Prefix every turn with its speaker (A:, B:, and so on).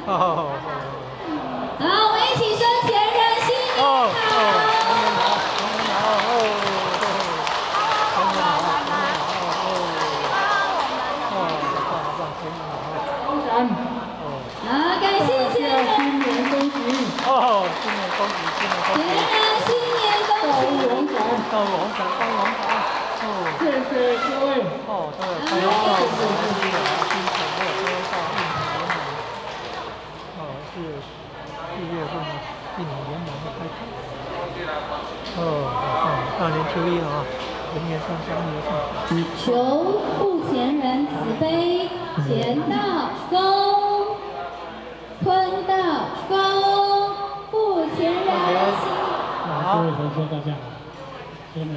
A: 好，
B: 我们一起说前人新年好。感谢前人。新年恭喜！
A: 新年恭喜，新年恭喜！
B: 前人新年恭喜！
A: 斗龙展，斗龙展，斗龙展。
C: 谢谢各位。
A: 对，还有到我们这个新城或者说到印尼联盟，是4月份的印尼联盟的开场。大年初一了啊，人年三张年上。
B: 求富前人慈悲，钱到松，坤到丰，富前人心。
C: 各位同学大家好，新年